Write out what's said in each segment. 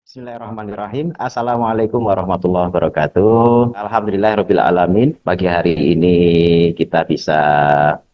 Bismillahirrahmanirrahim. Assalamualaikum warahmatullahi wabarakatuh. Alhamdulillahirabbil alamin. Pagi hari ini kita bisa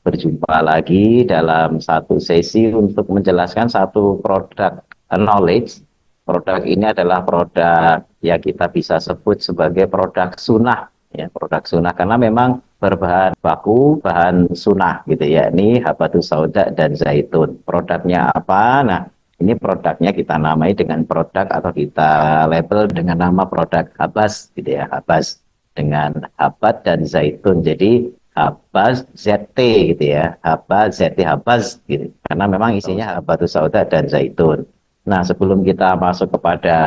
berjumpa lagi dalam satu sesi untuk menjelaskan satu produk knowledge. Produk ini adalah produk yang kita bisa sebut sebagai produk sunnah, ya, produk sunnah karena memang berbahan baku bahan sunnah gitu ya. Ini habatus sauda dan zaitun. Produknya apa? Nah, ini produknya kita namai dengan produk atau kita label dengan nama produk Habas gitu ya, Habas dengan habat dan zaitun. Jadi Habas ZT gitu ya, Habas ZT Habas gitu. Karena memang isinya habatus sauda dan zaitun. Nah, sebelum kita masuk kepada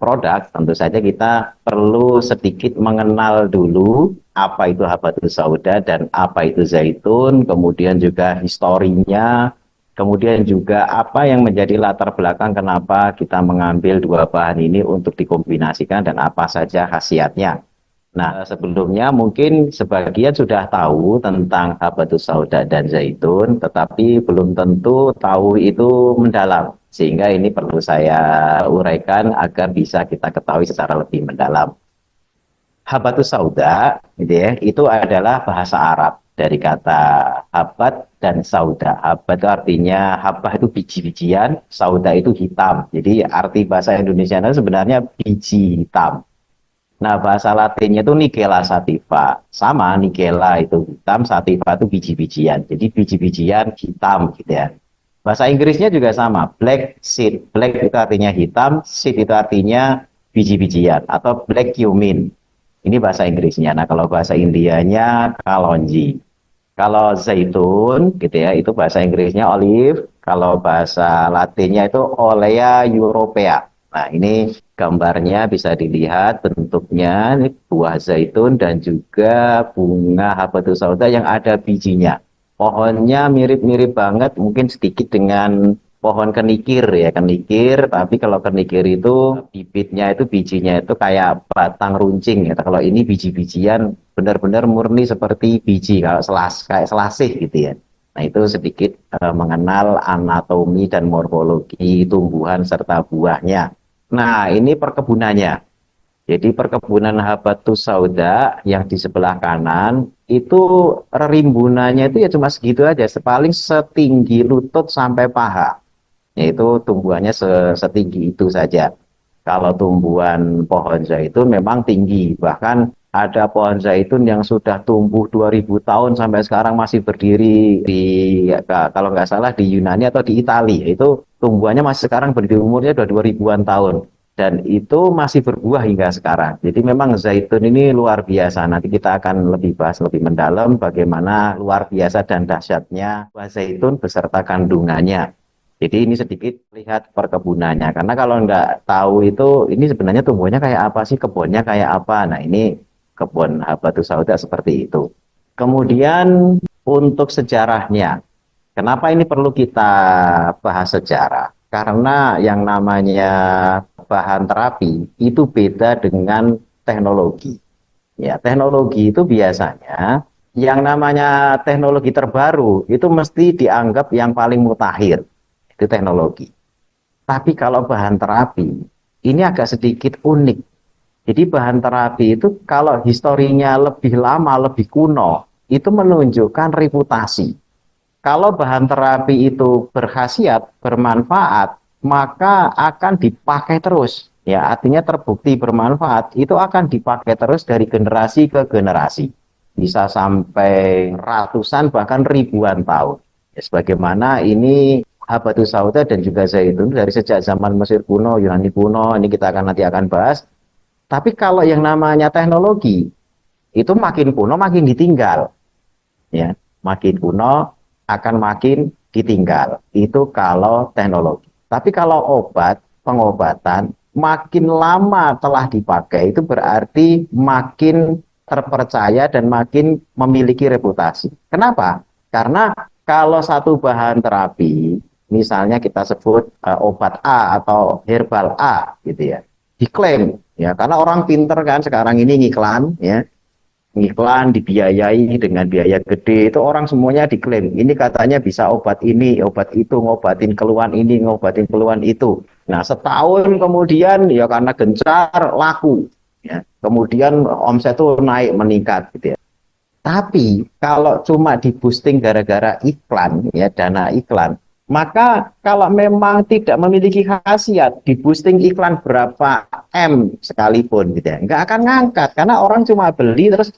produk, tentu saja kita perlu sedikit mengenal dulu apa itu habatus sauda dan apa itu zaitun, kemudian juga historinya. Kemudian juga apa yang menjadi latar belakang kenapa kita mengambil dua bahan ini untuk dikombinasikan dan apa saja khasiatnya. Nah, sebelumnya mungkin sebagian sudah tahu tentang habatus sauda dan zaitun, tetapi belum tentu tahu itu mendalam. Sehingga ini perlu saya uraikan agar bisa kita ketahui secara lebih mendalam. Habatus sauda, gitu ya, itu adalah bahasa Arab dari kata habat dan sauda. Habat itu artinya habah itu biji-bijian, sauda itu hitam. Jadi arti bahasa Indonesia itu sebenarnya biji hitam. Nah, bahasa Latinnya itu Nigella sativa. Sama, Nigella itu hitam, sativa itu biji-bijian. Jadi biji-bijian hitam gitu ya. Bahasa Inggrisnya juga sama, black seed. Black itu artinya hitam, seed itu artinya biji-bijian atau black cumin. Ini bahasa Inggrisnya. Nah, kalau bahasa Indianya kalonji. Kalau zaitun gitu ya, itu bahasa Inggrisnya olive. Kalau bahasa Latinnya itu Olea europea. Nah, ini gambarnya bisa dilihat bentuknya, ini buah zaitun dan juga bunga habatus sauda yang ada bijinya. Pohonnya mirip-mirip banget, mungkin sedikit dengan pohon kenikir ya, kenikir, tapi kalau kenikir itu bibitnya itu bijinya itu kayak batang runcing ya. Kalau ini biji-bijian benar-benar murni seperti biji kalau kayak selasih gitu ya. Nah, itu sedikit mengenal anatomi dan morfologi tumbuhan serta buahnya. Nah, ini perkebunannya. Jadi perkebunan habatus sauda yang di sebelah kanan itu rimbunannya itu ya cuma segitu aja, paling setinggi lutut sampai paha. Yaitu tumbuhannya setinggi itu saja. Kalau tumbuhan pohon zaitun memang tinggi, bahkan ada pohon zaitun yang sudah tumbuh 2000 tahun sampai sekarang masih berdiri di kalau nggak salah di Yunani atau di Italia. Itu tumbuhannya masih sekarang berdiri umurnya sudah 2000-an tahun dan itu masih berbuah hingga sekarang. Jadi memang zaitun ini luar biasa. Nanti kita akan lebih bahas lebih mendalam bagaimana luar biasa dan dahsyatnya buah zaitun beserta kandungannya. Jadi ini sedikit lihat perkebunannya, karena kalau nggak tahu itu ini sebenarnya tumbuhnya kayak apa sih, kebunnya kayak apa. Nah, ini kebun habatus sauda seperti itu. Kemudian untuk sejarahnya, kenapa ini perlu kita bahas sejarah? Karena yang namanya bahan terapi itu beda dengan teknologi. Ya, teknologi itu biasanya yang namanya teknologi terbaru itu mesti dianggap yang paling mutakhir. Itu teknologi. Tapi kalau bahan terapi, ini agak sedikit unik. Jadi bahan terapi itu kalau historinya lebih lama, lebih kuno, itu menunjukkan reputasi. Kalau bahan terapi itu berkhasiat, bermanfaat, maka akan dipakai terus. Ya, artinya terbukti bermanfaat, itu akan dipakai terus dari generasi ke generasi. Bisa sampai ratusan bahkan ribuan tahun. Ya, sebagaimana ini habatus sauda dan juga zaitun dari sejak zaman Mesir kuno, Yunani kuno, ini kita nanti akan bahas. Tapi kalau yang namanya teknologi, itu makin kuno makin ditinggal. Ya, makin kuno akan makin ditinggal. Itu kalau teknologi. Tapi kalau obat, pengobatan, makin lama telah dipakai, itu berarti makin terpercaya dan makin memiliki reputasi. Kenapa? Karena kalau satu bahan terapi, misalnya kita sebut obat A atau herbal A gitu ya, diklaim ya, karena orang pinter kan sekarang ini ngiklan ya, ngiklan dibiayai dengan biaya gede, itu orang semuanya diklaim ini katanya bisa obat ini, obat itu, ngobatin keluhan ini, ngobatin keluhan itu. Nah, setahun kemudian ya karena gencar laku, ya. Kemudian omset itu naik meningkat gitu ya. Tapi kalau cuma di boosting gara-gara iklan, ya dana iklan, maka kalau memang tidak memiliki khasiat, di boosting iklan berapa M sekalipun, gitu ya, nggak akan ngangkat karena orang cuma beli terus,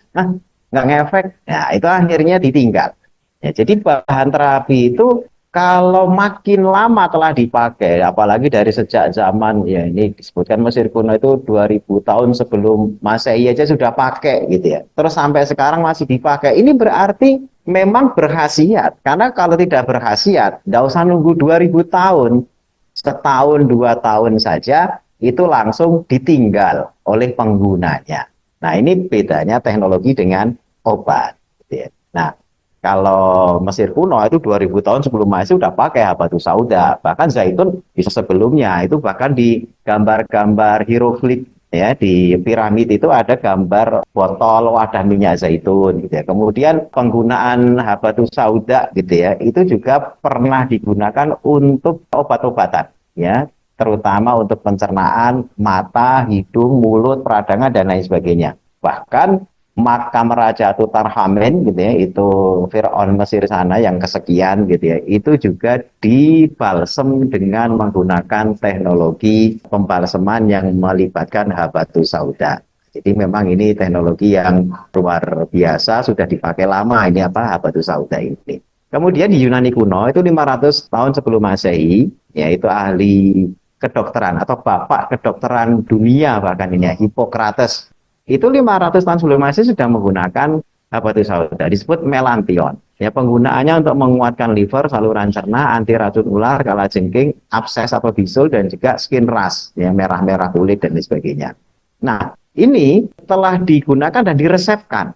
nggak ngefek, ya itu akhirnya ditinggal. Ya, jadi bahan terapi itu kalau makin lama telah dipakai, apalagi dari sejak zaman ya ini disebutkan Mesir kuno itu 2000 tahun sebelum Masehi aja sudah pakai gitu ya. Terus sampai sekarang masih dipakai. Ini berarti memang berkhasiat. Karena kalau tidak berkhasiat, nggak usah nunggu 2000 tahun. Setahun, 2 tahun saja itu langsung ditinggal oleh penggunanya. Nah, ini bedanya teknologi dengan obat. Gitu ya. Nah, kalau Mesir kuno itu 2000 tahun sebelum Masehi sudah pakai habatus sauda. Bahkan zaitun bisa sebelumnya itu bahkan di gambar-gambar hieroglif ya di piramid itu ada gambar botol wadah minyak zaitun gitu ya. Kemudian penggunaan habatus sauda gitu ya itu juga pernah digunakan untuk obat-obatan ya, terutama untuk pencernaan mata, hidung, mulut, peradangan dan lain sebagainya. Bahkan makam Raja Tutankhamen gitu ya, itu Firaun Mesir sana yang kesekian gitu ya, itu juga dibalsem dengan menggunakan teknologi pembalseman yang melibatkan habatus sauda. Jadi memang ini teknologi yang luar biasa, sudah dipakai lama ini apa habatus sauda ini. Kemudian di Yunani kuno itu 500 tahun sebelum Masehi, yaitu ahli kedokteran atau bapak kedokteran dunia bahkan ini ya, Hippocrates itu 500 tahun sebelum Masehi sudah menggunakan habatus sauda, disebut melantion. Ya, penggunaannya untuk menguatkan liver, saluran cerna, anti racun ular, kalajengking, abses atau bisul, dan juga skin rash, ya, merah-merah kulit dan sebagainya. Nah, ini telah digunakan dan diresepkan.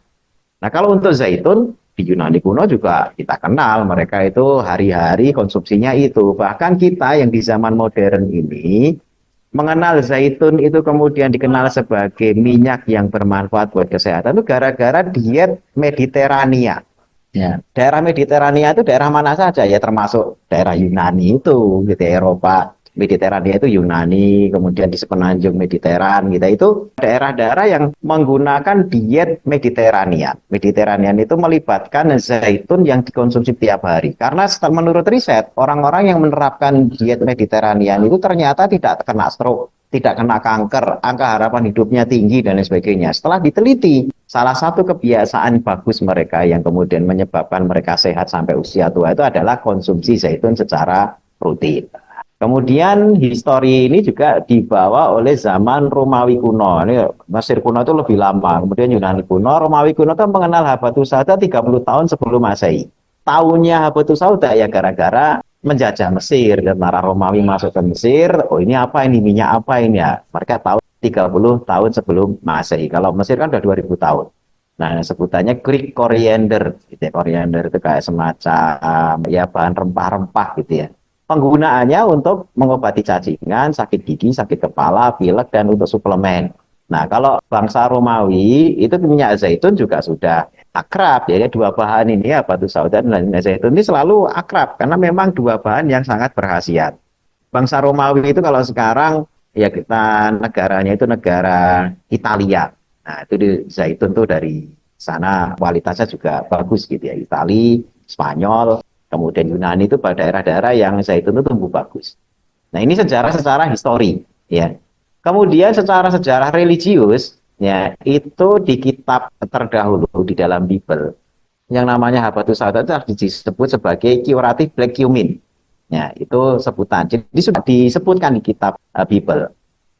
Nah, kalau untuk zaitun, di Yunani kuno juga kita kenal, mereka itu hari-hari konsumsinya itu. Bahkan kita yang di zaman modern ini, mengenal zaitun itu kemudian dikenal sebagai minyak yang bermanfaat buat kesehatan itu gara-gara diet Mediterania. Ya, daerah Mediterania itu daerah mana saja ya, termasuk daerah Yunani itu gitu ya, Eropa. Mediterania itu Yunani, kemudian di sepenanjung Mediteran gitu. Itu daerah-daerah yang menggunakan diet Mediterania. Mediterania itu melibatkan zaitun yang dikonsumsi tiap hari. Karena menurut riset, orang-orang yang menerapkan diet Mediterania itu ternyata tidak kena stroke, tidak kena kanker, angka harapan hidupnya tinggi dan lain sebagainya. Setelah diteliti, salah satu kebiasaan bagus mereka yang kemudian menyebabkan mereka sehat sampai usia tua itu adalah konsumsi zaitun secara rutin. Kemudian histori ini juga dibawa oleh zaman Romawi kuno. Ini Mesir kuno itu lebih lama. Kemudian Yunani kuno, Romawi kuno itu mengenal habatus sauda 30 tahun sebelum Masehi. Tahunnya habatus sauda ya gara-gara menjajah Mesir. Tentara Romawi masuk ke Mesir, oh ini apa ini, minyak apa ini ya. Mereka tahu 30 tahun sebelum Masehi. Kalau Mesir kan udah 2000 tahun. Nah, sebutannya Greek coriander. Gitu ya. Coriander itu kayak semacam ya bahan rempah-rempah gitu ya. Penggunaannya untuk mengobati cacingan, sakit gigi, sakit kepala, pilek, dan untuk suplemen. Nah, kalau bangsa Romawi, itu minyak zaitun juga sudah akrab. Jadi dua bahan ini, habatus sauda dan minyak zaitun ini selalu akrab, karena memang dua bahan yang sangat berkhasiat. Bangsa Romawi itu kalau sekarang, ya kita negaranya itu negara Italia. Nah, itu di zaitun tuh dari sana kualitasnya juga bagus gitu ya. Itali, Spanyol, kemudian Yunani itu pada daerah-daerah yang zaitun itu tumbuh bagus. Nah, ini secara histori ya. Kemudian secara sejarah religius ya, itu di kitab terdahulu di dalam Bible yang namanya habatus sauda itu disebut sebagai curative black cumin. Ya, itu sebutan. Jadi sudah disebutkan di kitab Bible.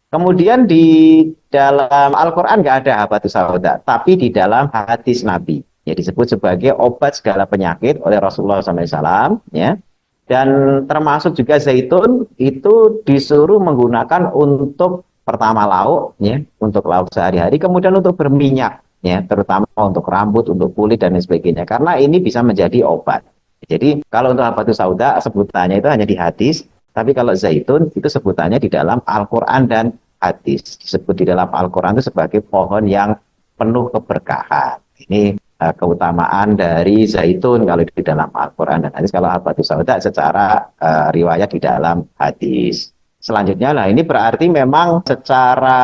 Kemudian di dalam Al-Quran nggak ada habatus sauda, tapi di dalam hadis Nabi. Ya, disebut sebagai obat segala penyakit oleh Rasulullah SAW, ya. Dan termasuk juga zaitun itu disuruh menggunakan untuk pertama lauk, ya, untuk lauk sehari-hari, kemudian untuk berminyak, ya, terutama untuk rambut, untuk kulit dan lain sebagainya. Karena ini bisa menjadi obat. Jadi kalau untuk habatus sauda sebutannya itu hanya di hadis, tapi kalau zaitun itu sebutannya di dalam Al-Quran dan hadis. Disebut di dalam Al-Quran itu sebagai pohon yang penuh keberkahan. Ini keutamaan dari zaitun kalau di dalam Al-Quran dan hadis, kalau habatus sauda secara riwayat di dalam hadis. Selanjutnya lah, ini berarti memang secara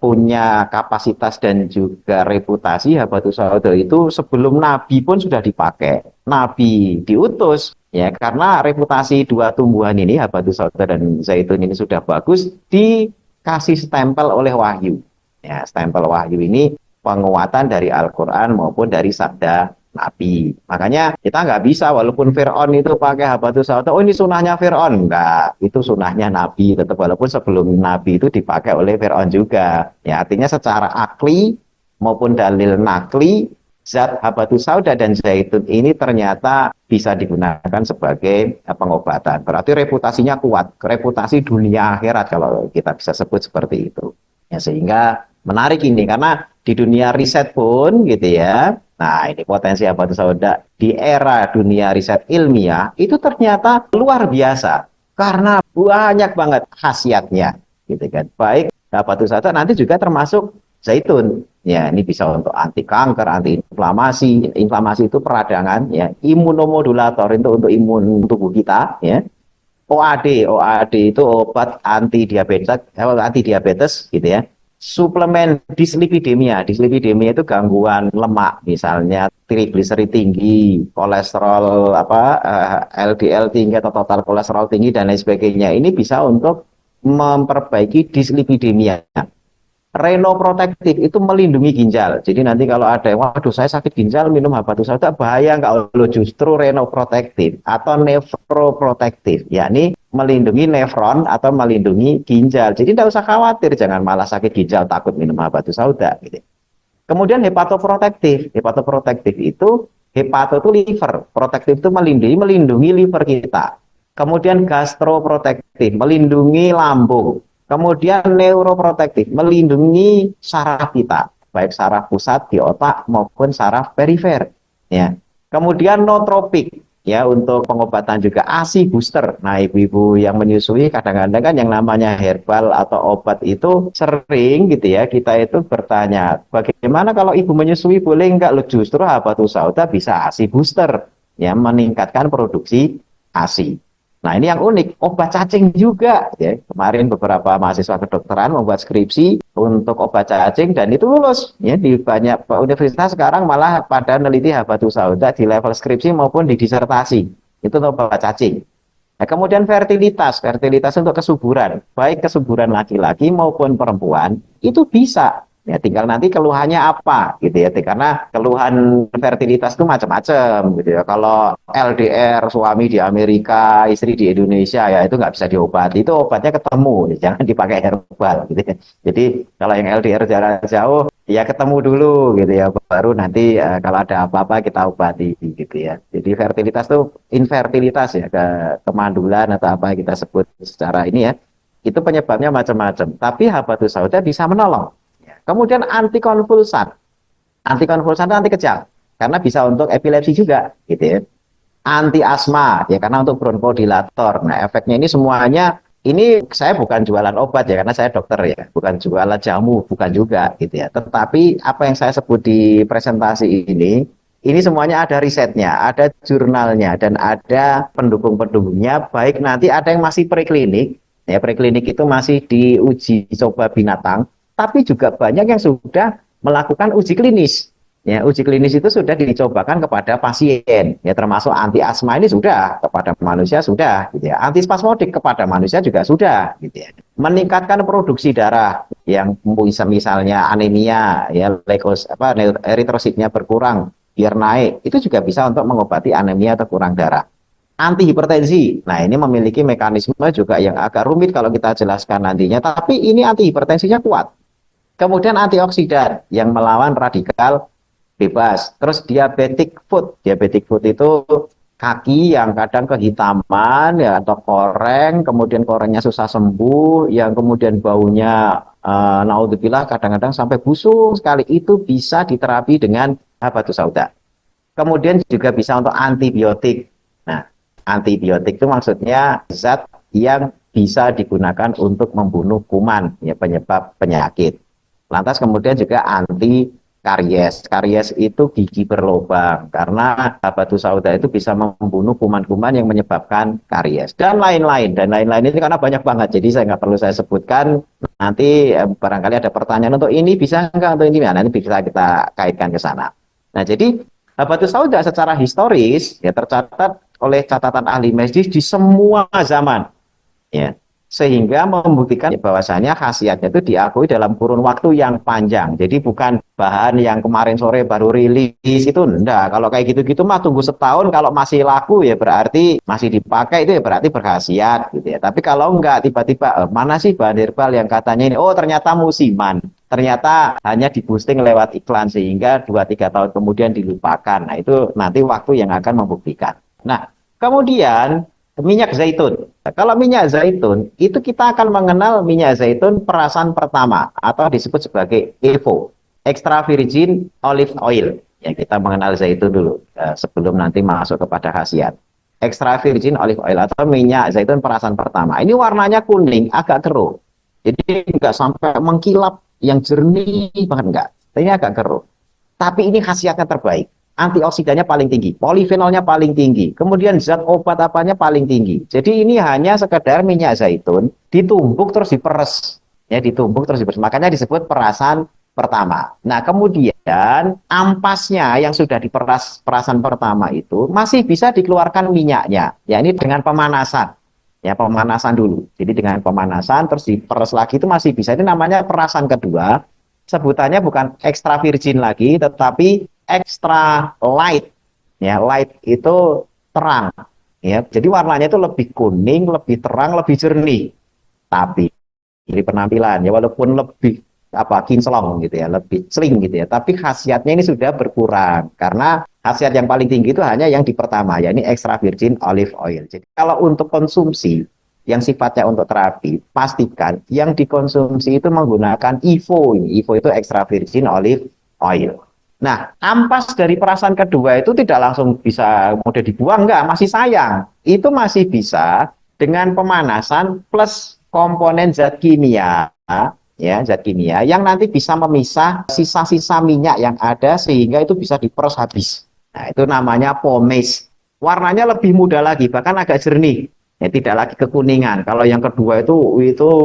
punya kapasitas dan juga reputasi habatus sauda itu sebelum Nabi pun sudah dipakai. Nabi diutus ya karena reputasi dua tumbuhan ini, habatus sauda dan zaitun ini sudah bagus, dikasih stempel oleh wahyu. Ya, stempel wahyu ini penguatan dari Al-Quran maupun dari sabda Nabi. Makanya kita nggak bisa, walaupun Fir'aun itu pakai habatus sauda, oh ini sunahnya Fir'aun. Enggak, itu sunahnya Nabi. Tetap walaupun sebelum Nabi itu dipakai oleh Fir'aun juga. Ya, artinya secara akli maupun dalil nakli, zat habatus sauda dan zaitun ini ternyata bisa digunakan sebagai pengobatan. Berarti reputasinya kuat, reputasi dunia akhirat kalau kita bisa sebut seperti itu. Ya, sehingga menarik ini karena di dunia riset pun gitu ya. Nah, ini potensi habatus sauda di era dunia riset ilmiah itu ternyata luar biasa karena banyak banget khasiatnya gitu kan. Baik habatus sauda nanti juga termasuk zaitun. Ya, ini bisa untuk anti kanker, anti inflamasi. Inflamasi itu peradangan ya, imunomodulator itu untuk imun tubuh kita ya. OAD itu obat anti diabetes gitu ya. Suplemen dislipidemia itu gangguan lemak, misalnya trigliserid tinggi, kolesterol LDL tinggi atau total kolesterol tinggi dan lain sebagainya. Ini bisa untuk memperbaiki dislipidemia. Renoprotektif itu melindungi ginjal. Jadi nanti kalau ada yang, waduh saya sakit ginjal minum habatus sauda bahaya nggak? Lo justru renoprotektif atau nefroprotektif, yakni melindungi nefron atau melindungi ginjal. Jadi tidak usah khawatir, jangan malah sakit ginjal takut minum habatus sauda. Gitu. Kemudian hepatoprotektif. Hepatoprotektif itu hepato itu liver, protektif itu melindungi liver kita. Kemudian gastroprotektif melindungi lambung. Kemudian neuroprotektif, melindungi saraf kita, baik saraf pusat di otak maupun saraf perifer. Ya. Kemudian nootropik, ya untuk pengobatan juga. ASI booster. Nah, ibu-ibu yang menyusui kadang-kadang kan yang namanya herbal atau obat itu sering gitu ya, kita itu bertanya, bagaimana kalau ibu menyusui boleh enggak? Lo justru habatus sauda bisa ASI booster, ya meningkatkan produksi ASI. Nah, ini yang unik, obat cacing juga ya. Kemarin beberapa mahasiswa kedokteran membuat skripsi untuk obat cacing dan itu lulus ya, di banyak universitas sekarang malah pada meneliti habatus sauda di level skripsi maupun di disertasi. Itu obat cacing. Nah, kemudian fertilitas untuk kesuburan, baik kesuburan laki-laki maupun perempuan itu bisa. Ya, tinggal nanti keluhannya apa gitu ya, karena keluhan fertilitas itu macam-macam gitu ya. Kalau LDR suami di Amerika, istri di Indonesia ya itu nggak bisa diobati, itu obatnya ketemu, jangan dipakai herbal gitu ya. Jadi kalau yang LDR jarak jauh ya ketemu dulu gitu ya, baru nanti kalau ada apa-apa kita obati gitu ya. Jadi fertilitas itu infertilitas ya, kemandulan atau apa kita sebut secara ini ya, itu penyebabnya macam-macam. Tapi habatus sauda bisa menolong. Kemudian antikonvulsan itu anti kejang, karena bisa untuk epilepsi juga, gitu ya. Anti asma, ya karena untuk bronkodilator. Nah, efeknya ini semuanya, ini saya bukan jualan obat ya, karena saya dokter ya, bukan jualan jamu, bukan juga, gitu ya. Tetapi apa yang saya sebut di presentasi ini semuanya ada risetnya, ada jurnalnya, dan ada pendukung-pendukungnya, baik nanti ada yang masih preklinik, ya preklinik itu masih diuji coba binatang, tapi juga banyak yang sudah melakukan uji klinis. Ya, uji klinis itu sudah dicobakan kepada pasien. Ya, termasuk anti asma ini sudah kepada manusia sudah, gitu ya. Antispasmodik kepada manusia juga sudah, gitu ya. Meningkatkan produksi darah yang misalnya anemia, ya eritrositnya berkurang biar naik. Itu juga bisa untuk mengobati anemia atau kurang darah. Anti hipertensi. Nah, ini memiliki mekanisme juga yang agak rumit kalau kita jelaskan nantinya, tapi ini anti hipertensinya kuat. Kemudian antioksidan yang melawan radikal bebas. Terus diabetic foot itu kaki yang kadang kehitaman ya atau koreng, kemudian korengnya susah sembuh, yang kemudian baunya naudzubillah kadang-kadang sampai busuk sekali, itu bisa diterapi dengan habatus sauda. Kemudian juga bisa untuk antibiotik. Nah, antibiotik itu maksudnya zat yang bisa digunakan untuk membunuh kuman ya, penyebab penyakit. Lantas kemudian juga anti karies. Karies itu gigi berlubang karena habatus sauda itu bisa membunuh kuman-kuman yang menyebabkan karies dan lain-lain. Dan lain-lain ini karena banyak banget, jadi saya nggak perlu saya sebutkan. Nanti barangkali ada pertanyaan untuk ini bisa nggak, untuk ini, nah, nanti bisa kita kaitkan ke sana. Nah, jadi habatus sauda secara historis ya tercatat oleh catatan ahli medis di semua zaman, ya, sehingga membuktikan bahwasannya khasiatnya itu diakui dalam kurun waktu yang panjang. Jadi bukan bahan yang kemarin sore baru rilis itu, enggak. Kalau kayak gitu-gitu mah tunggu setahun, kalau masih laku ya berarti masih dipakai, itu ya berarti berkhasiat gitu ya. Tapi kalau enggak, tiba-tiba mana sih bahan herbal yang katanya ini, oh ternyata musiman, ternyata hanya di boosting lewat iklan sehingga 2-3 tahun kemudian dilupakan. Nah, itu nanti waktu yang akan membuktikan. Nah, kemudian minyak zaitun. Nah, kalau minyak zaitun, itu kita akan mengenal minyak zaitun perasan pertama atau disebut sebagai EVO, extra virgin olive oil. Ya, kita mengenal zaitun dulu sebelum nanti masuk kepada khasiat. Extra virgin olive oil atau minyak zaitun perasan pertama. Ini warnanya kuning, agak keruh. Jadi enggak sampai mengkilap yang jernih banget, enggak. Ini agak keruh. Tapi ini khasiatnya terbaik. Antioksidannya paling tinggi, polifenolnya paling tinggi, kemudian zat obat apanya paling tinggi. Jadi ini hanya sekedar minyak zaitun ditumbuk terus diperes, ya, ditumbuk terus diperes. Makanya disebut perasan pertama. Nah, kemudian ampasnya yang sudah diperas perasan pertama itu masih bisa dikeluarkan minyaknya. Ya, ini dengan pemanasan. Ya, pemanasan dulu. Jadi dengan pemanasan terus diperes lagi itu masih bisa. Ini namanya perasan kedua. Sebutannya bukan extra virgin lagi, tetapi extra light. Ya, light itu terang. Ya, jadi warnanya itu lebih kuning, lebih terang, lebih jernih. Tapi dari penampilan ya walaupun lebih kinclong gitu ya, lebih sling gitu ya, tapi khasiatnya ini sudah berkurang karena khasiat yang paling tinggi itu hanya yang di pertama, yakni extra virgin olive oil. Jadi kalau untuk konsumsi yang sifatnya untuk terapi, pastikan yang dikonsumsi itu menggunakan EVO. EVO itu extra virgin olive oil. Nah, ampas dari perasan kedua itu tidak langsung bisa mudah dibuang, enggak, masih sayang. Itu masih bisa dengan pemanasan plus komponen zat kimia, ya, zat kimia yang nanti bisa memisah sisa-sisa minyak yang ada sehingga itu bisa diperes habis. Nah, itu namanya pomace. Warnanya lebih muda lagi, bahkan agak jernih. Ya, tidak lagi kekuningan. Kalau yang kedua itu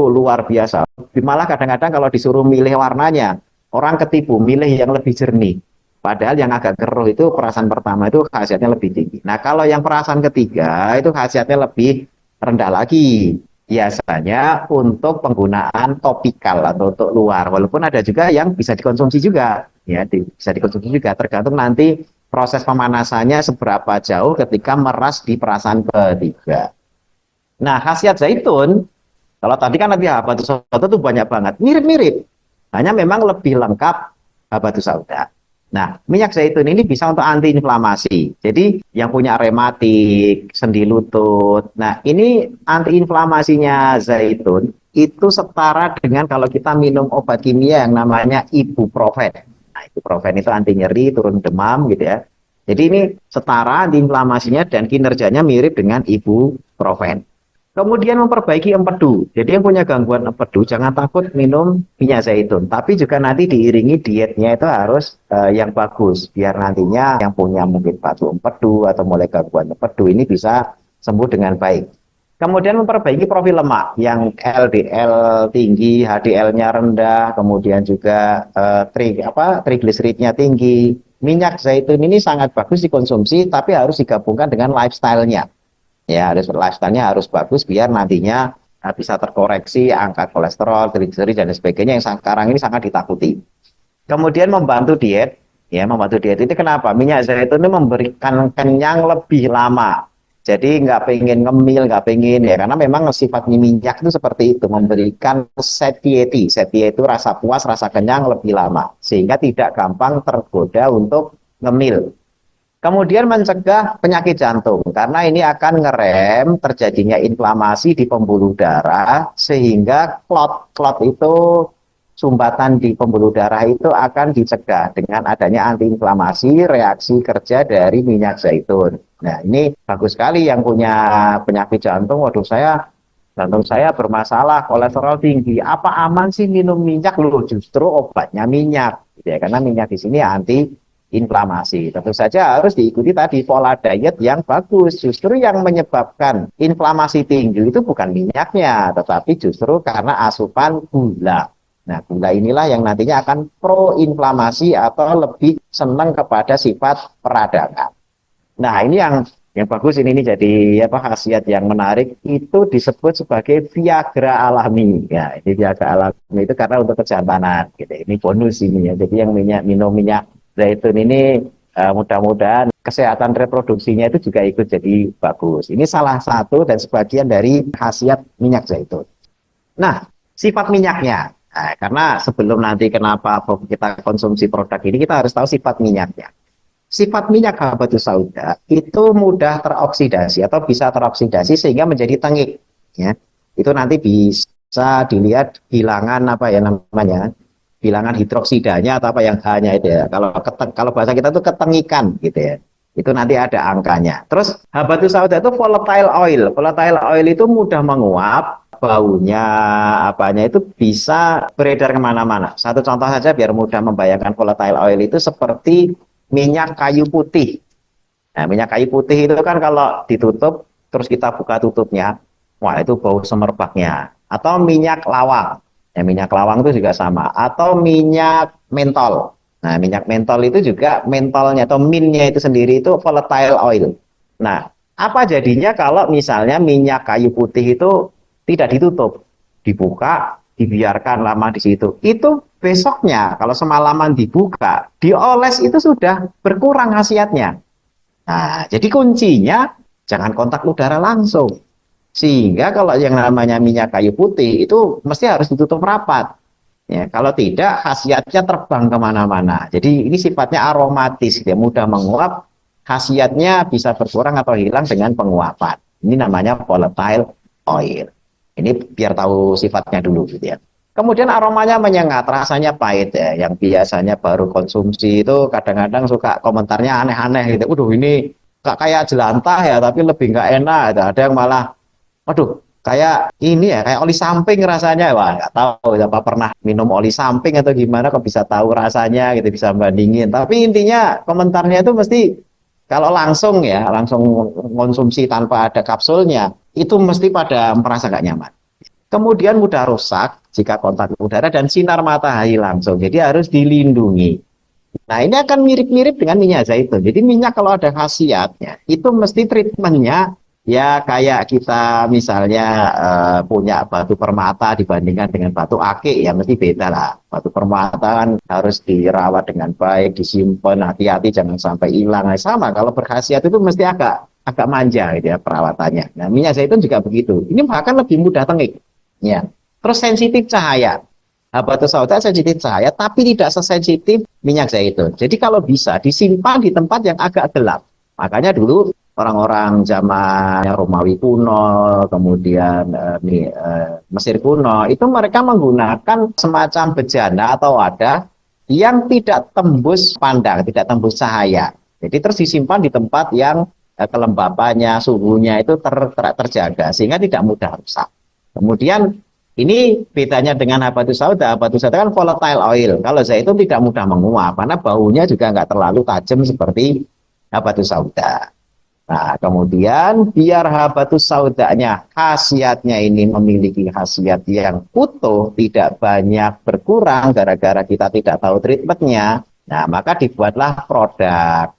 luar biasa. Malah kadang-kadang kalau disuruh milih warnanya, orang ketipu milih yang lebih jernih. Padahal yang agak keruh itu perasan pertama itu khasiatnya lebih tinggi. Nah, kalau yang perasan ketiga itu khasiatnya lebih rendah lagi. Biasanya untuk penggunaan topikal atau untuk luar. Walaupun ada juga yang bisa dikonsumsi juga. Ya, bisa dikonsumsi juga. Tergantung nanti proses pemanasannya seberapa jauh ketika meras di perasan ketiga. Nah, khasiat zaitun, kalau tadi kan Nabi habatus sauda itu banyak banget, mirip-mirip. Hanya memang lebih lengkap habatus sauda. Nah, minyak zaitun ini bisa untuk antiinflamasi. Jadi, yang punya rematik, sendi lutut. Nah, ini antiinflamasinya zaitun itu setara dengan kalau kita minum obat kimia yang namanya ibuprofen. Nah, ibuprofen itu anti nyeri, turun demam gitu ya. Jadi ini setara antiinflamasinya dan kinerjanya mirip dengan ibuprofen. Kemudian memperbaiki empedu. Jadi yang punya gangguan empedu jangan takut minum minyak zaitun. Tapi juga nanti diiringi dietnya itu harus yang bagus. Biar nantinya yang punya mungkin batu empedu atau mulai gangguan empedu ini bisa sembuh dengan baik. Kemudian memperbaiki profil lemak yang LDL tinggi, HDL-nya rendah, kemudian juga trigliseridnya tinggi. Minyak zaitun ini sangat bagus dikonsumsi, tapi harus digabungkan dengan lifestyle-nya. Ya, lifestyle-nya harus bagus biar nantinya bisa terkoreksi angka kolesterol, trigliserid dan sebagainya yang sekarang ini sangat ditakuti. Kemudian membantu diet, ya, membantu diet itu kenapa? Minyak zaitun itu memberikan kenyang lebih lama. Jadi nggak pengen ngemil, nggak pengen ya, karena memang sifat minyak itu seperti itu, memberikan satiety. Satiety itu rasa puas, rasa kenyang lebih lama, sehingga tidak gampang tergoda untuk ngemil. Kemudian mencegah penyakit jantung, karena ini akan ngerem terjadinya inflamasi di pembuluh darah, sehingga klot itu, sumbatan di pembuluh darah itu akan dicegah dengan adanya antiinflamasi, reaksi kerja dari minyak zaitun. Nah, ini bagus sekali yang punya penyakit jantung, waduh saya Jantung saya bermasalah, kolesterol tinggi. Apa aman sih minum minyak? Loh, justru obatnya minyak, gitu ya. Karena minyak di sini anti inflamasi. Tentu saja harus diikuti tadi pola diet yang bagus. Justru yang menyebabkan inflamasi tinggi itu bukan minyaknya, tetapi justru karena asupan gula. Nah, gula inilah yang nantinya akan pro-inflamasi atau lebih senang kepada sifat peradangan. Nah, ini yang bagus ini jadi apa khasiat yang menarik itu disebut sebagai Viagra alami. Ya, ini Viagra alami itu karena untuk kejantanan gitu. Ini bonus ini ya. Jadi yang minum minyak zaitun ini mudah-mudahan kesehatan reproduksinya itu juga ikut jadi bagus. Ini salah satu dan sebagian dari khasiat minyak zaitun. Nah, sifat minyaknya. Nah, karena sebelum nanti kenapa kita konsumsi produk ini, kita harus tahu sifat minyaknya. Sifat minyak habatus sauda itu mudah teroksidasi atau bisa teroksidasi sehingga menjadi tengik. Ya, itu nanti bisa dilihat bilangan apa ya namanya, bilangan hidroksidanya atau apa yang hanya itu ya. Kalau bahasa kita itu ketengikan gitu ya. Itu nanti ada angkanya. Terus habatus sauda itu volatile oil. Volatile oil itu mudah menguap, baunya apanya itu bisa beredar kemana-mana. Satu contoh saja biar mudah membayangkan volatile oil itu seperti minyak kayu putih. Nah, minyak kayu putih itu kan kalau ditutup terus kita buka tutupnya, wah itu bau semerbaknya. Atau minyak lawang. Ya, minyak lawang itu juga sama. Atau minyak mentol. Nah, minyak mentol itu juga mentolnya atau minnya itu sendiri itu volatile oil. Nah, apa jadinya kalau misalnya minyak kayu putih itu tidak ditutup, dibuka, dibiarkan lama di situ. Itu besoknya kalau semalaman dibuka, dioles itu sudah berkurang khasiatnya. Nah, jadi kuncinya jangan kontak udara langsung. Sehingga kalau yang namanya minyak kayu putih itu mesti harus ditutup rapat. Ya, kalau tidak khasiatnya terbang kemana-mana. Jadi ini sifatnya aromatis, dia mudah menguap, khasiatnya bisa berkurang atau hilang dengan penguapan. Ini namanya volatile oil. Ini biar tahu sifatnya dulu gitu ya. Kemudian aromanya menyengat, rasanya pahit ya. Yang biasanya baru konsumsi itu kadang-kadang suka komentarnya aneh-aneh gitu. Udah ini kayak jelantah ya, tapi lebih nggak enak. Gitu. Ada yang malah, waduh, kayak ini ya, kayak oli samping rasanya. Wah, nggak tahu apa pernah minum oli samping atau gimana kok bisa tahu rasanya gitu, bisa bandingin. Tapi intinya komentarnya itu mesti kalau langsung ya, langsung konsumsi tanpa ada kapsulnya, itu mesti pada merasa nggak nyaman. Kemudian mudah rusak jika kontak udara dan sinar matahari langsung. Jadi harus dilindungi. Nah, ini akan mirip-mirip dengan minyak zaitun. Jadi minyak kalau ada khasiatnya, itu mesti treatmentnya ya kayak kita misalnya punya batu permata dibandingkan dengan batu akik, ya mesti beda lah. Batu permata kan harus dirawat dengan baik, disimpan, hati-hati jangan sampai hilang. Nah, sama kalau berkhasiat itu mesti agak manja gitu ya perawatannya. Nah, minyak zaitun juga begitu. Ini bahkan lebih mudah tengik. Ya. Terus sensitif cahaya. Habatus sauda sensitif cahaya, tapi tidak sesensitif minyak zaitun. Jadi kalau bisa disimpan di tempat yang agak gelap. Makanya dulu orang-orang zaman Romawi kuno, kemudian Mesir kuno, itu mereka menggunakan semacam bejana atau wadah yang tidak tembus pandang, tidak tembus cahaya. Jadi terus disimpan di tempat yang kelembapannya, suhunya itu terjaga, sehingga tidak mudah rusak. Kemudian ini bedanya dengan habatus sauda. Habatus sauda kan volatile oil. Kalau zaitun tidak mudah menguap karena baunya juga nggak terlalu tajam seperti habatus sauda. Nah, kemudian biar habatus saudanya khasiatnya ini memiliki khasiat yang utuh, tidak banyak berkurang gara-gara kita tidak tahu treatmentnya. Nah, maka dibuatlah produk.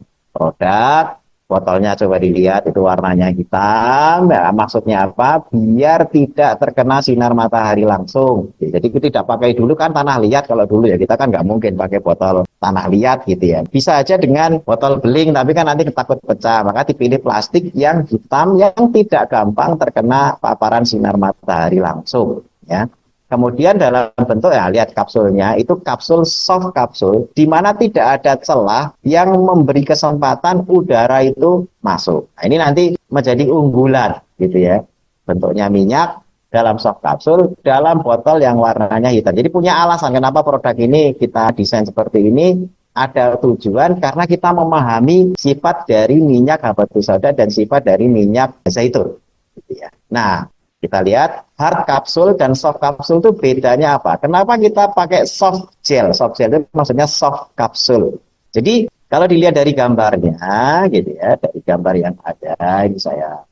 Botolnya coba dilihat itu warnanya hitam. Ya, maksudnya apa? Biar tidak terkena sinar matahari langsung. Jadi kita tidak pakai dulu kan tanah liat. Kalau dulu ya kita kan nggak mungkin pakai botol tanah liat gitu ya. Bisa aja dengan botol beling, tapi kan nanti takut pecah. Maka dipilih plastik yang hitam yang tidak gampang terkena paparan sinar matahari langsung. Ya. Kemudian dalam bentuk ya lihat kapsulnya itu kapsul soft kapsul di mana tidak ada celah yang memberi kesempatan udara itu masuk. Nah, ini nanti menjadi unggulan gitu ya. Bentuknya minyak dalam soft kapsul dalam botol yang warnanya hitam. Jadi punya alasan kenapa produk ini kita desain seperti ini, ada tujuan karena kita memahami sifat dari minyak habatus sauda dan sifat dari minyak zaitun gitu ya. Nah, Kita lihat hard kapsul dan soft kapsul itu bedanya apa? Kenapa kita pakai soft gel? Soft gel itu maksudnya soft kapsul. Jadi kalau dilihat dari gambarnya, gitu ya, dari gambar yang ada, ini saya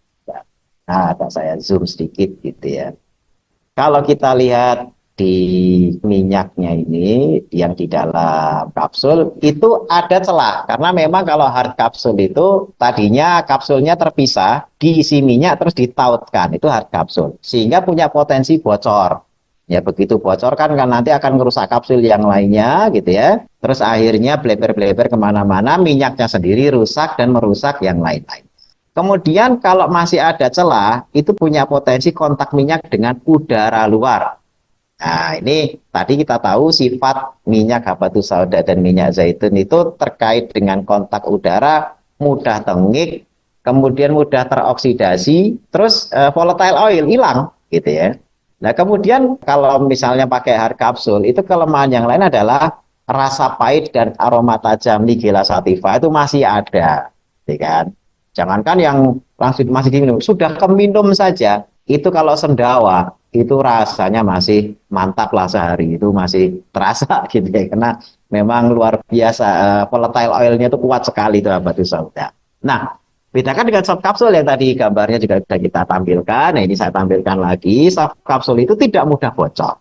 zoom sedikit, gitu ya. Kalau kita lihat di minyaknya ini yang di dalam kapsul itu ada celah karena memang kalau hard kapsul itu tadinya kapsulnya terpisah diisi minyak terus ditautkan, itu hard kapsul sehingga punya potensi bocor. Ya begitu bocor kan nanti akan merusak kapsul yang lainnya, gitu ya, terus akhirnya bleber-bleber kemana-mana, minyaknya sendiri rusak dan merusak yang lain-lain. Kemudian kalau masih ada celah, itu punya potensi kontak minyak dengan udara luar. Nah, ini tadi kita tahu sifat minyak habatus sauda dan minyak zaitun itu terkait dengan kontak udara, mudah tengik, kemudian mudah teroksidasi, terus volatile oil hilang, gitu ya. Nah, kemudian kalau misalnya pakai hard kapsul, itu kelemahan yang lain adalah rasa pahit dan aroma tajam Nigella sativa itu masih ada, ya kan? Jangankan yang langsung masih diminum, sudah keminum saja, itu kalau sendawa, itu rasanya masih mantap lah sehari, itu masih terasa gitu ya, karena memang luar biasa, volatile oilnya itu kuat sekali itu habatus sauda. Nah, bedakan dengan soft kapsul yang tadi gambarnya juga sudah kita tampilkan, nah ini saya tampilkan lagi, soft kapsul itu tidak mudah bocor.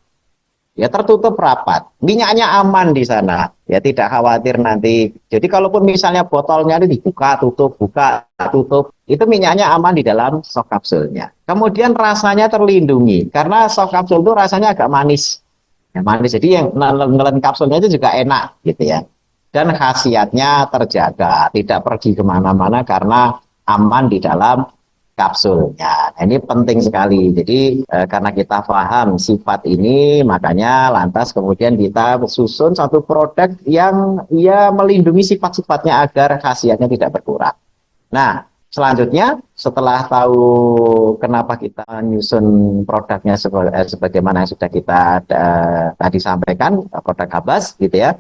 Ya tertutup rapat, minyaknya aman di sana, ya tidak khawatir nanti. Jadi kalaupun misalnya botolnya ini dibuka, tutup, buka, tutup, itu minyaknya aman di dalam soft kapsulnya. Kemudian rasanya terlindungi, karena soft kapsul itu rasanya agak manis. Ya, manis, jadi yang nelen kapsulnya itu juga enak, gitu ya. Dan khasiatnya terjaga, tidak pergi kemana-mana karena aman di dalam kapsulnya. Nah, ini penting sekali. Jadi karena kita paham sifat ini, makanya lantas kemudian kita susun satu produk yang ya melindungi sifat-sifatnya agar khasiatnya tidak berkurang. Nah, selanjutnya setelah tahu kenapa kita nyusun produknya sebagaimana yang sudah kita tadi sampaikan, produk Habas, gitu ya.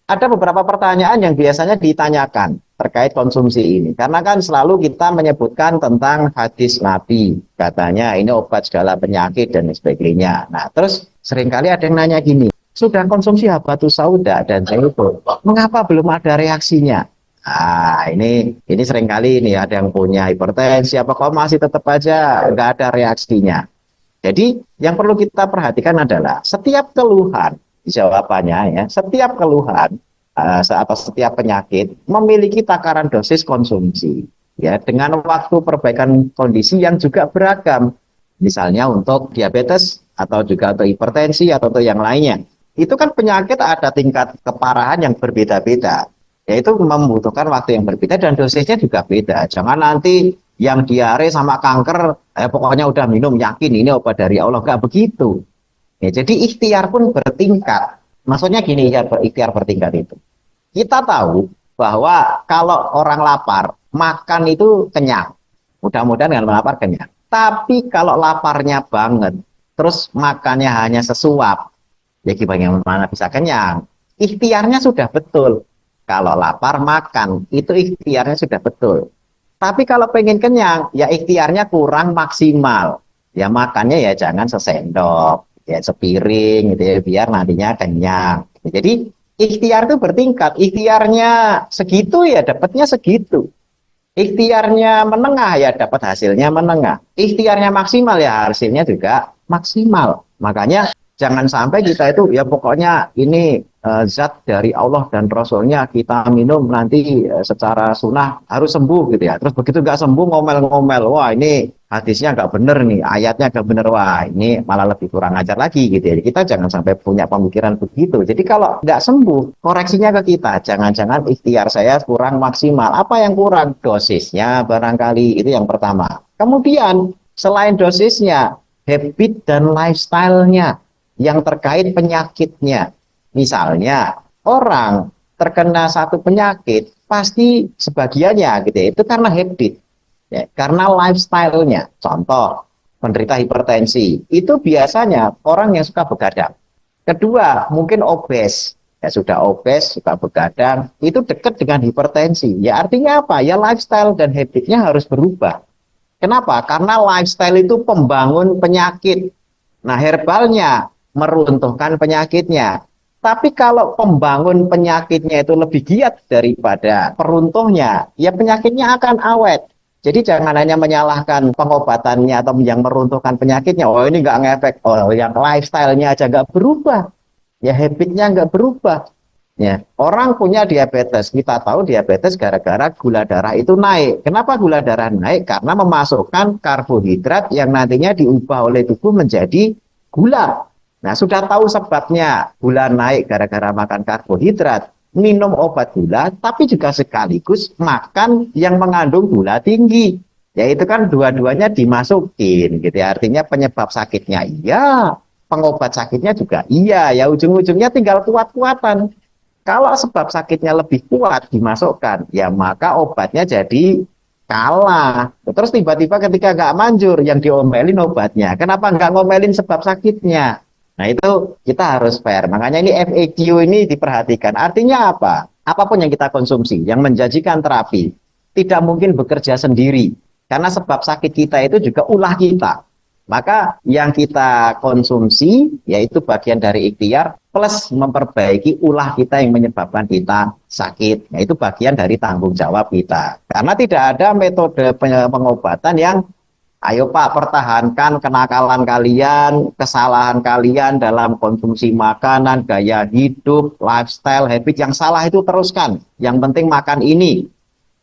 Ada beberapa pertanyaan yang biasanya ditanyakan terkait konsumsi ini. Karena kan selalu kita menyebutkan tentang hadis Nabi. Katanya ini obat segala penyakit dan sebagainya. Nah, terus seringkali ada yang nanya gini, sudah konsumsi habatus sauda dan zaitun, mengapa belum ada reaksinya? Nah, ini seringkali ini ada yang punya hipertensi, apa kok masih tetap aja nggak ada reaksinya. Jadi yang perlu kita perhatikan adalah setiap keluhan, jawabannya ya, setiap keluhan atau setiap penyakit memiliki takaran dosis konsumsi, ya, dengan waktu perbaikan kondisi yang juga beragam. Misalnya untuk diabetes atau juga untuk hipertensi atau untuk yang lainnya, itu kan penyakit ada tingkat keparahan yang berbeda-beda, yaitu membutuhkan waktu yang berbeda dan dosisnya juga beda. Jangan nanti yang diare sama kanker pokoknya udah minum yakin ini obat dari Allah, nggak begitu. Ya, jadi ikhtiar pun bertingkat. Maksudnya gini ya, ikhtiar bertingkat itu. Kita tahu bahwa kalau orang lapar, makan itu kenyang. Mudah-mudahan dengan lapar kenyang. Tapi kalau laparnya banget, terus makannya hanya sesuap, ya bagaimana bisa kenyang? Ikhtiarnya sudah betul. Kalau lapar makan, itu ikhtiarnya sudah betul. Tapi kalau pengen kenyang, ya ikhtiarnya kurang maksimal. Ya makannya ya jangan sesendok, ya sepiring gitu ya, biar nantinya kenyang. Jadi ikhtiar itu bertingkat, ikhtiarnya segitu ya dapatnya segitu, ikhtiarnya menengah ya dapat hasilnya menengah, ikhtiarnya maksimal ya hasilnya juga maksimal. Makanya jangan sampai kita itu ya pokoknya ini zat dari Allah dan Rasulnya kita minum nanti secara sunnah harus sembuh gitu ya. Terus begitu nggak sembuh ngomel-ngomel, wah ini hadisnya nggak bener nih, ayatnya nggak bener, wah ini malah lebih kurang ajar lagi gitu ya. Kita jangan sampai punya pemikiran begitu. Jadi kalau nggak sembuh, koreksinya ke kita, jangan-jangan ikhtiar saya kurang maksimal. Apa yang kurang? Dosisnya barangkali, itu yang pertama. Kemudian selain dosisnya, habit dan lifestyle-nya yang terkait penyakitnya. Misalnya orang terkena satu penyakit pasti sebagiannya gitu ya, itu karena habit ya, karena lifestyle-nya. Contoh penderita hipertensi itu biasanya orang yang suka begadang. Kedua mungkin obes, ya sudah obes suka begadang, itu dekat dengan hipertensi. Ya artinya apa? Ya lifestyle dan habitnya harus berubah. Kenapa? Karena lifestyle itu pembangun penyakit. Nah, herbalnya meruntuhkan penyakitnya. Tapi kalau pembangun penyakitnya itu lebih giat daripada peruntuhnya, ya penyakitnya akan awet. Jadi jangan hanya menyalahkan pengobatannya atau yang meruntuhkan penyakitnya. Oh ini nggak ngefek. Oh yang lifestyle-nya aja nggak berubah. Ya habitnya nggak berubah. Ya, orang punya diabetes, kita tahu diabetes gara-gara gula darah itu naik. Kenapa gula darah naik? Karena memasukkan karbohidrat yang nantinya diubah oleh tubuh menjadi gula. Nah, sudah tahu sebabnya gula naik gara-gara makan karbohidrat, minum obat gula, tapi juga sekaligus makan yang mengandung gula tinggi. Ya itu kan dua-duanya dimasukin gitu ya. Artinya penyebab sakitnya iya, pengobat sakitnya juga iya. Ya ujung-ujungnya tinggal kuat-kuatan. Kalau sebab sakitnya lebih kuat dimasukkan, ya maka obatnya jadi kalah. Terus tiba-tiba ketika nggak manjur, yang diomelin obatnya. Kenapa nggak ngomelin sebab sakitnya? Nah itu kita harus fair. Makanya ini FAQ ini diperhatikan. Artinya apa? Apapun yang kita konsumsi, yang menjanjikan terapi, tidak mungkin bekerja sendiri. Karena sebab sakit kita itu juga ulah kita. Maka yang kita konsumsi yaitu bagian dari ikhtiar plus memperbaiki ulah kita yang menyebabkan kita sakit. Nah, itu bagian dari tanggung jawab kita. Karena tidak ada metode pengobatan yang ayo Pak pertahankan kenakalan kalian, kesalahan kalian dalam konsumsi makanan, gaya hidup, lifestyle, habit yang salah itu teruskan. Yang penting makan ini.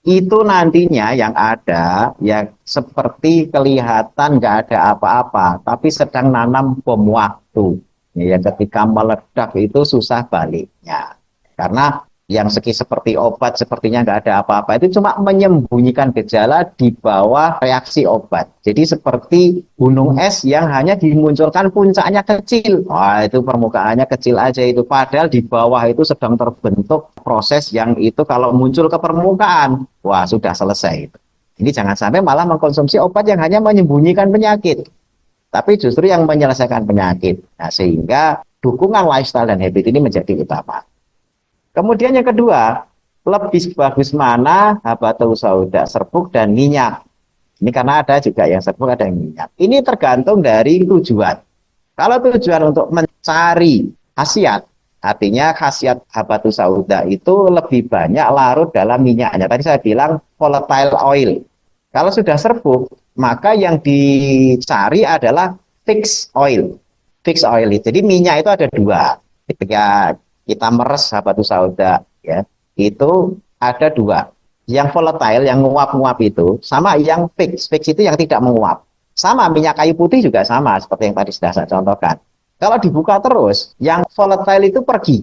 Itu nantinya yang ada ya seperti kelihatan nggak ada apa-apa, tapi sedang nanam bom waktu. Ya, ketika meledak itu susah baliknya. Karena yang seperti obat sepertinya nggak ada apa-apa itu cuma menyembunyikan gejala di bawah reaksi obat. Jadi seperti gunung es yang hanya dimunculkan puncaknya kecil. Wah itu permukaannya kecil aja itu. Padahal di bawah itu sedang terbentuk proses yang itu kalau muncul ke permukaan, wah sudah selesai. Ini jangan sampai malah mengkonsumsi obat yang hanya menyembunyikan penyakit. Tapi justru yang menyelesaikan penyakit. Nah, sehingga dukungan lifestyle dan habit ini menjadi utama. Kemudian yang kedua, lebih bagus mana habatus sauda, serbuk dan minyak. Ini karena ada juga yang serbuk, ada yang minyak. Ini tergantung dari tujuan. Kalau tujuan untuk mencari khasiat, artinya khasiat habatus sauda itu lebih banyak larut dalam minyaknya. Tadi saya bilang volatile oil. Kalau sudah serbuk, maka yang dicari adalah fixed oil. Fixed oil. Jadi minyak itu ada dua. Ketika kita meres habatus sauda ya itu ada dua, yang volatile yang menguap-nguap itu sama yang fix itu yang tidak menguap. Sama minyak kayu putih juga sama seperti yang tadi sudah saya contohkan. Kalau dibuka terus yang volatile itu pergi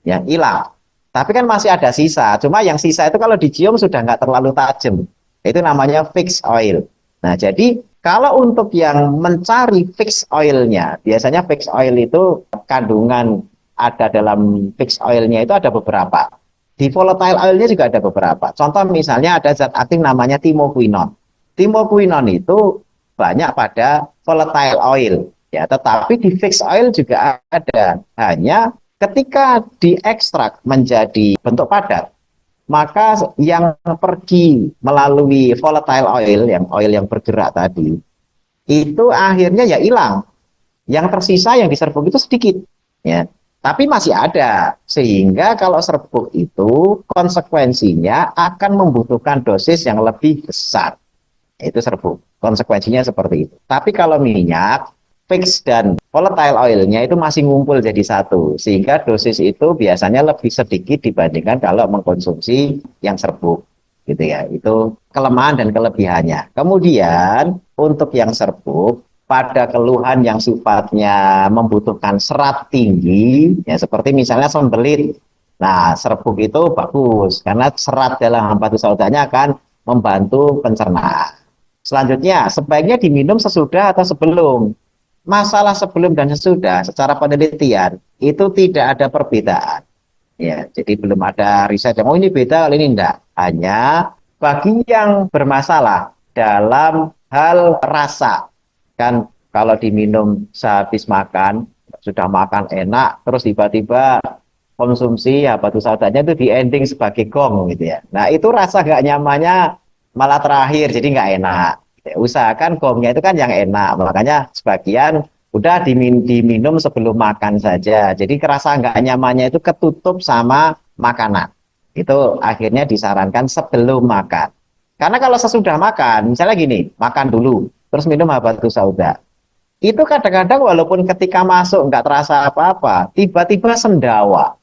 ya hilang, tapi kan masih ada sisa. Cuma yang sisa itu kalau dicium sudah nggak terlalu tajam, itu namanya fixed oil. Nah jadi kalau untuk yang mencari fixed oilnya, biasanya fixed oil itu kandungan ada dalam fixed oilnya itu ada beberapa. Di volatile oilnya juga ada beberapa. Contoh misalnya ada zat aktif namanya timoquinone. Timoquinone itu banyak pada volatile oil. Ya, tetapi di fixed oil juga ada. Hanya ketika diekstrak menjadi bentuk padat, maka yang pergi melalui volatile oil yang bergerak tadi, itu akhirnya ya hilang. Yang tersisa yang diserbuk itu sedikit. Ya. Tapi masih ada, sehingga kalau serbuk itu konsekuensinya akan membutuhkan dosis yang lebih besar. Itu serbuk, konsekuensinya seperti itu. Tapi kalau minyak, fix dan volatile oilnya itu masih ngumpul jadi satu, sehingga dosis itu biasanya lebih sedikit dibandingkan kalau mengkonsumsi yang serbuk. Gitu ya, itu kelemahan dan kelebihannya. Kemudian untuk yang serbuk, pada keluhan yang sifatnya membutuhkan serat tinggi, ya seperti misalnya sembelit. Nah, serbuk itu bagus karena serat dalam habatus saudanya akan membantu pencernaan. Selanjutnya, sebaiknya diminum sesudah atau sebelum. Masalah sebelum dan sesudah secara penelitian itu tidak ada perbedaan. Ya, jadi belum ada riset yang oh ini beda, ini enggak. Hanya bagi yang bermasalah dalam hal rasa. Kan kalau diminum sehabis makan, sudah makan enak, terus tiba-tiba konsumsi habatus saudanya itu di ending sebagai gong gitu ya. Nah itu rasa gak nyamannya malah terakhir, jadi nggak enak Ya, usahakan gongnya itu kan yang enak, makanya sebagian udah diminum sebelum makan saja. Jadi kerasa nggak nyamannya itu ketutup sama makanan. Itu akhirnya disarankan sebelum makan. Karena kalau sesudah makan, misalnya gini, makan dulu, terus minum habatus sauda. Itu kadang-kadang walaupun ketika masuk nggak terasa apa-apa, tiba-tiba sendawa,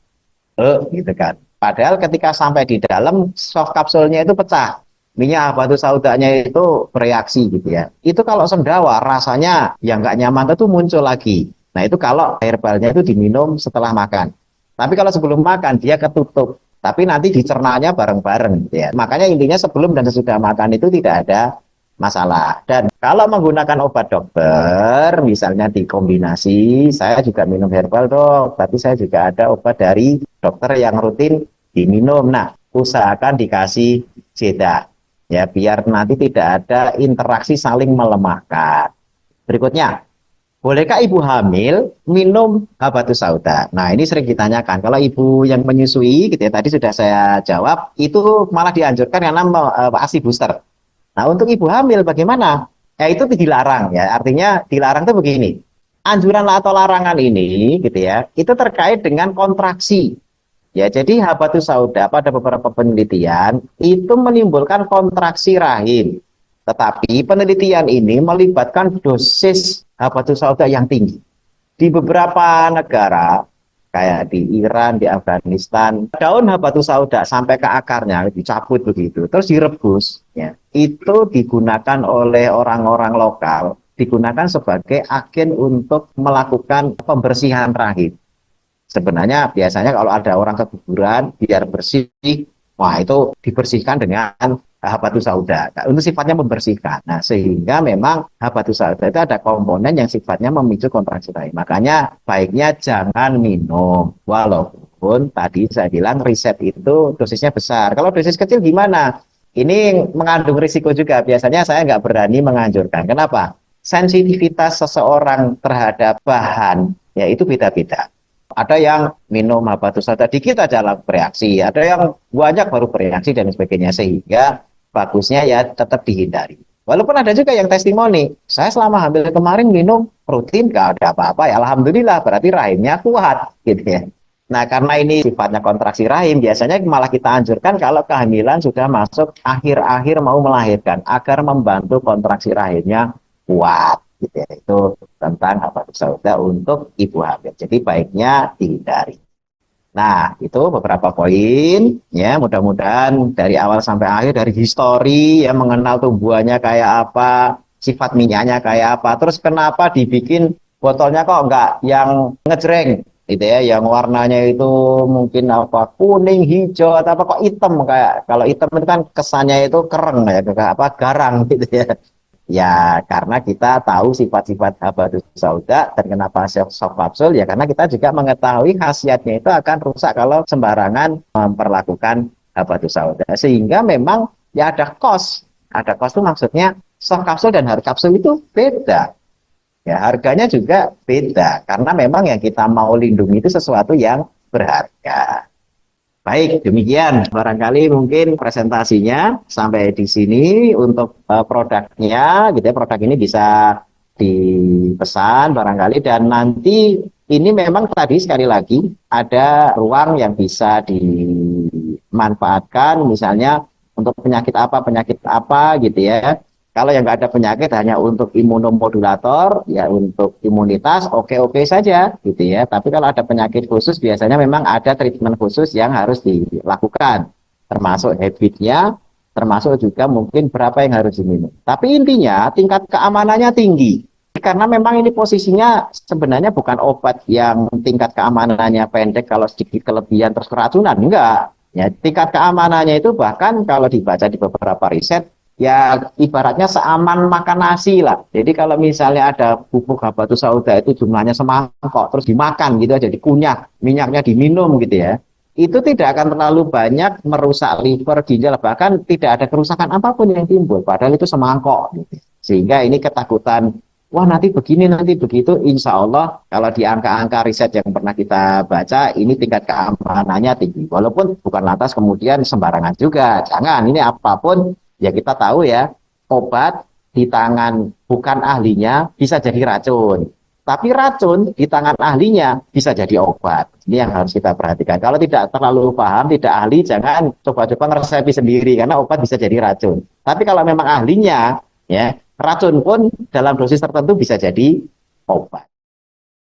gitu kan. Padahal ketika sampai di dalam soft kapsulnya itu pecah, minyak habatus saudanya itu bereaksi gitu ya. Itu kalau sendawa rasanya yang nggak nyaman itu muncul lagi. Nah itu kalau herbalnya itu diminum setelah makan. Tapi kalau sebelum makan dia ketutup. Tapi nanti dicernanya bareng-bareng gitu ya. Makanya intinya sebelum dan sesudah makan itu tidak ada masalah. Dan kalau menggunakan obat dokter, misalnya dikombinasi, saya juga minum herbal dok, tapi saya juga ada obat dari dokter yang rutin diminum. Nah, usahakan dikasih jeda, ya biar nanti tidak ada interaksi saling melemahkan. Berikutnya, bolehkah ibu hamil minum habatus sauda? Nah, ini sering ditanyakan. Kalau ibu yang menyusui, gitu ya, tadi sudah saya jawab, itu malah dianjurkan karena ASI booster. Nah, untuk ibu hamil bagaimana? Ya itu dilarang ya. Artinya dilarang itu begini. Anjuran atau larangan ini gitu ya, itu terkait dengan kontraksi. Ya, jadi habatus sauda pada beberapa penelitian itu menimbulkan kontraksi rahim. Tetapi penelitian ini melibatkan dosis habatus sauda yang tinggi. Di beberapa negara kayak di Iran, di Afghanistan, daun habatus sauda sampai ke akarnya dicabut begitu, terus direbus, ya, itu digunakan oleh orang-orang lokal, digunakan sebagai agen untuk melakukan pembersihan rahim. Sebenarnya biasanya kalau ada orang keguguran biar bersih, wah itu dibersihkan dengan habatus sauda. Nah, untuk sifatnya membersihkan. Nah, sehingga memang habatus sauda itu ada komponen yang sifatnya memicu kontraksi rahim. Makanya baiknya jangan minum. Walaupun tadi saya bilang riset itu dosisnya besar. Kalau dosis kecil gimana? Ini mengandung risiko juga. Biasanya saya nggak berani menganjurkan. Kenapa? Sensitivitas seseorang terhadap bahan ya itu beda-beda. Ada yang minum habatus sauda dikit aja langsung bereaksi, ada yang banyak baru bereaksi dan sebagainya, sehingga bagusnya ya tetap dihindari. Walaupun ada juga yang testimoni, saya selama hamil kemarin minum rutin gak ada apa-apa ya, alhamdulillah berarti rahimnya kuat gitu ya. Nah karena ini sifatnya kontraksi rahim, biasanya malah kita anjurkan kalau kehamilan sudah masuk akhir-akhir mau melahirkan agar membantu kontraksi rahimnya kuat gitu ya. Itu tentang habatus sauda untuk ibu hamil. Jadi baiknya dihindari. Nah, itu beberapa poin ya, mudah-mudahan dari awal sampai akhir dari histori ya mengenal tumbuhannya kayak apa, sifat minyaknya kayak apa, terus kenapa dibikin botolnya kok enggak yang ngejreng gitu ya, yang warnanya itu mungkin apa kuning, hijau atau apa kok hitam, kayak kalau hitam itu kan kesannya itu kereng ya, kayak apa garang gitu ya. Ya, karena kita tahu sifat-sifat habatus sauda dan kenapa soft kapsul ya karena kita juga mengetahui khasiatnya itu akan rusak kalau sembarangan memperlakukan habatus sauda. Sehingga memang ya ada cost. Ada cost itu maksudnya soft kapsul dan hard kapsul itu beda. Ya, harganya juga beda karena memang yang kita mau lindungi itu sesuatu yang berharga. Baik, demikian barangkali mungkin presentasinya sampai di sini untuk produknya, gitu ya. Produk ini bisa dipesan barangkali dan nanti ini memang tadi sekali lagi ada ruang yang bisa dimanfaatkan, misalnya untuk penyakit apa gitu ya. Kalau yang nggak ada penyakit hanya untuk imunomodulator, ya untuk imunitas oke-oke saja gitu ya. Tapi kalau ada penyakit khusus biasanya memang ada treatment khusus yang harus dilakukan. Termasuk habitnya, termasuk juga mungkin berapa yang harus diminum. Tapi intinya tingkat keamanannya tinggi. Karena memang ini posisinya sebenarnya bukan obat yang tingkat keamanannya pendek kalau sedikit kelebihan terus keracunan. Enggak. Ya, tingkat keamanannya itu bahkan kalau dibaca di beberapa riset, ya ibaratnya seaman makan nasi lah. Jadi kalau misalnya ada bubuk habatus sauda itu jumlahnya semangkok terus dimakan gitu aja, dikunyah, minyaknya diminum gitu ya, itu tidak akan terlalu banyak merusak liver, ginjal, bahkan tidak ada kerusakan apapun yang timbul padahal itu semangkok gitu. Sehingga ini ketakutan, wah nanti begini nanti begitu, insya Allah kalau di angka-angka riset yang pernah kita baca ini tingkat keamanannya tinggi, walaupun bukan lantas kemudian sembarangan juga, jangan, ini apapun ya kita tahu ya, obat di tangan bukan ahlinya bisa jadi racun. Tapi racun di tangan ahlinya bisa jadi obat. Ini yang harus kita perhatikan. Kalau tidak terlalu paham, tidak ahli, jangan coba-coba ngeresepi sendiri karena obat bisa jadi racun. Tapi kalau memang ahlinya, ya racun pun dalam dosis tertentu bisa jadi obat.